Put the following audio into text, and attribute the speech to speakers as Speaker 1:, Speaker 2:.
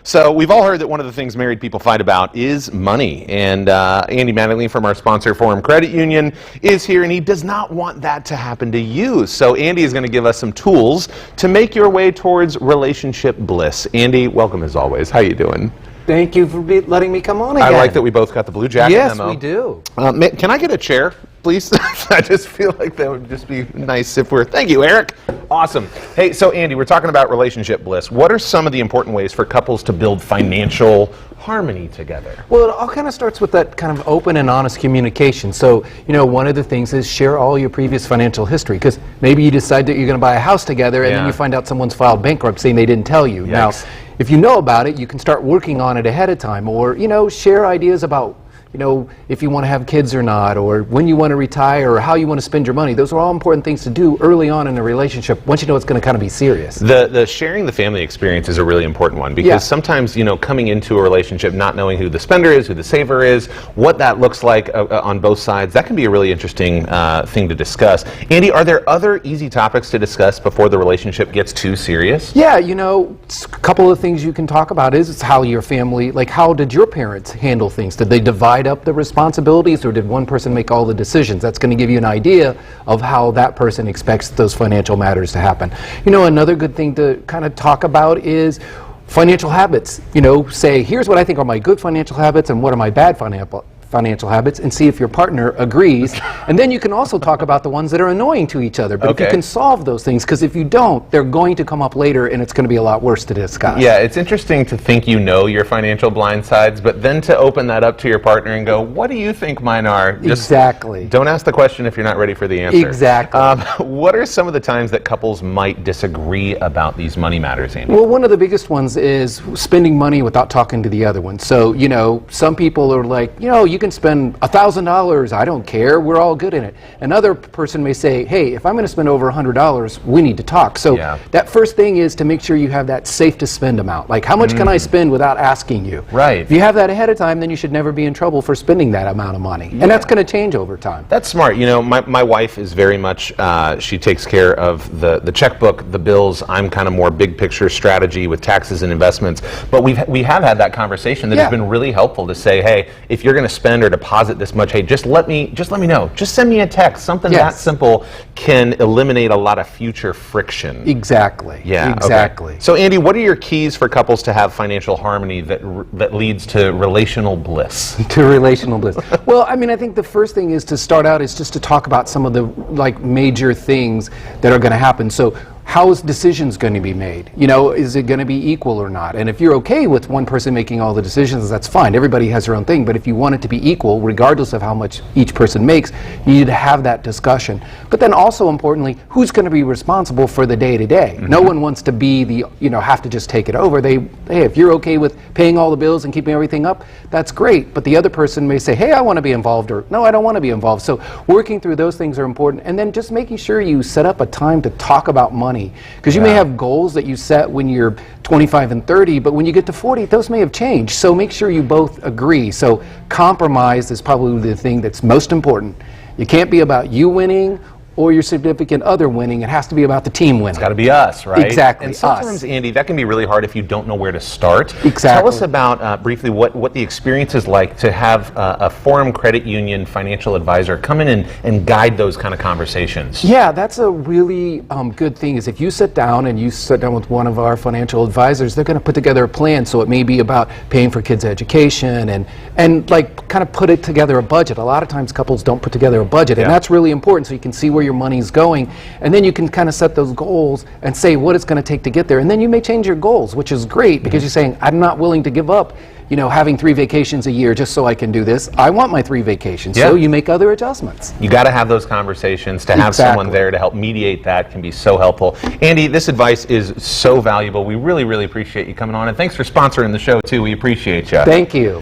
Speaker 1: So we've all heard that one of the things married people fight about is money. And Andy Mattingly from our sponsor, Forum Credit Union, is here, and he does not want that to happen to you. So Andy is going to give us some tools to make your way towards relationship bliss. Andy, welcome as always. How you doing?
Speaker 2: Thank you for letting me come on again.
Speaker 1: I like that we both got the blue jacket memo.
Speaker 2: Yes, we do.
Speaker 1: Can I get a chair, please? I just feel like that would just be nice if we're... Thank you, Eric. Awesome. Hey, so Andy, we're talking about relationship bliss. What are some of the important ways for couples to build financial harmony together?
Speaker 2: Well, it all kind of starts with that kind of open and honest communication. So, you know, one of the things is share all your previous financial history, because maybe you decide that you're going to buy a house together and then you find out someone's filed bankruptcy and they didn't tell you.
Speaker 1: Yikes.
Speaker 2: Now, if you know about it, you can start working on it ahead of time, or, you know, share ideas about, you know, if you want to have kids or not, or when you want to retire, or how you want to spend your money. Those are all important things to do early on in a relationship once you know it's going to kind of be serious.
Speaker 1: The sharing the family experience is a really important one, because sometimes, you know, coming into a relationship not knowing who the spender is, who the saver is, what that looks like on both sides, that can be a really interesting thing to discuss. Andy, are there other easy topics to discuss before the relationship gets too serious?
Speaker 2: Yeah, you know, a couple of things you can talk about is how your family, like how did your parents handle things? Did they divide up the responsibilities, or did one person make all the decisions? That's going to give you an idea of how that person expects those financial matters to happen. You know, another good thing to kind of talk about is financial habits. You know, say, here's what I think are my good financial habits and what are my bad financial habits, and see if your partner agrees. And then you can also talk about the ones that are annoying to each other. But if you can solve those things, because if you don't, they're going to come up later and it's going to be a lot worse to discuss.
Speaker 1: Yeah, it's interesting to think you know your financial blind sides, but then to open that up to your partner and go, what do you think mine are? Just
Speaker 2: exactly.
Speaker 1: Don't ask the question if you're not ready for the answer.
Speaker 2: Exactly.
Speaker 1: What are some of the times that couples might disagree about these money matters, Andy?
Speaker 2: Well, one of the biggest ones is spending money without talking to the other one. So, you know, some people are like, you know, you can spend $1,000, I don't care, we're all good in it. Another person may say, hey, if I'm going to spend over $100, we need to talk. So that first thing is to make sure you have that safe to spend amount. Like, how much can I spend without asking you?
Speaker 1: Right.
Speaker 2: If you have that ahead of time, then you should never be in trouble for spending that amount of money. And that's going to change over time.
Speaker 1: That's smart. You know, my wife is very much, she takes care of the checkbook, the bills. I'm kind of more big picture strategy with taxes and investments. But we have had that conversation that has been really helpful to say, hey, if you're going to spend or deposit this much, hey, just let me know. Just send me a text. Something that simple can eliminate a lot of future friction.
Speaker 2: Exactly.
Speaker 1: Yeah.
Speaker 2: Exactly.
Speaker 1: Okay. So Andy, what are your keys for couples to have financial harmony that leads to relational bliss?
Speaker 2: To relational bliss. Well, I mean, I think the first thing is to start out is just to talk about some of the major things that are going to happen. So how is decisions going to be made? You know, is it going to be equal or not? And if you're okay with one person making all the decisions, that's fine. Everybody has their own thing. But if you want it to be equal, regardless of how much each person makes, you need to have that discussion. But then also importantly, who's going to be responsible for the day-to-day? No one wants to be the, you know, have to just take it over. Hey, if you're okay with paying all the bills and keeping everything up, that's great. But the other person may say, hey, I want to be involved, or no, I don't want to be involved. So working through those things are important. And then just making sure you set up a time to talk about money. Because you may have goals that you set when you're 25 and 30, but when you get to 40, those may have changed. So make sure you both agree. So compromise is probably the thing that's most important. It can't be about you winning or your significant other winning. It has to be about the team winning.
Speaker 1: It's got to be us, right?
Speaker 2: Exactly.
Speaker 1: And sometimes, Andy, that can be really hard if you don't know where to start.
Speaker 2: Exactly.
Speaker 1: Tell us about, briefly, what the experience is like to have a Forum Credit Union financial advisor come in and guide those kind of conversations.
Speaker 2: Yeah, that's a really good thing, is if you sit down with one of our financial advisors, they're going to put together a plan. So it may be about paying for kids' education and like kind of put it together a budget. A lot of times couples don't put together a budget, and that's really important, so you can see where your money's going, and then you can kind of set those goals and say what it's going to take to get there. And then you may change your goals, which is great, because you're saying, I'm not willing to give up, you know, having 3 vacations a year just so I can do this. I want my 3 vacations. So you make other adjustments.
Speaker 1: You got to have those conversations. To have someone there to help mediate that can be so helpful. Andy, this advice is so valuable. We really, really appreciate you coming on, and thanks for sponsoring the show too. We appreciate you.
Speaker 2: Thank you.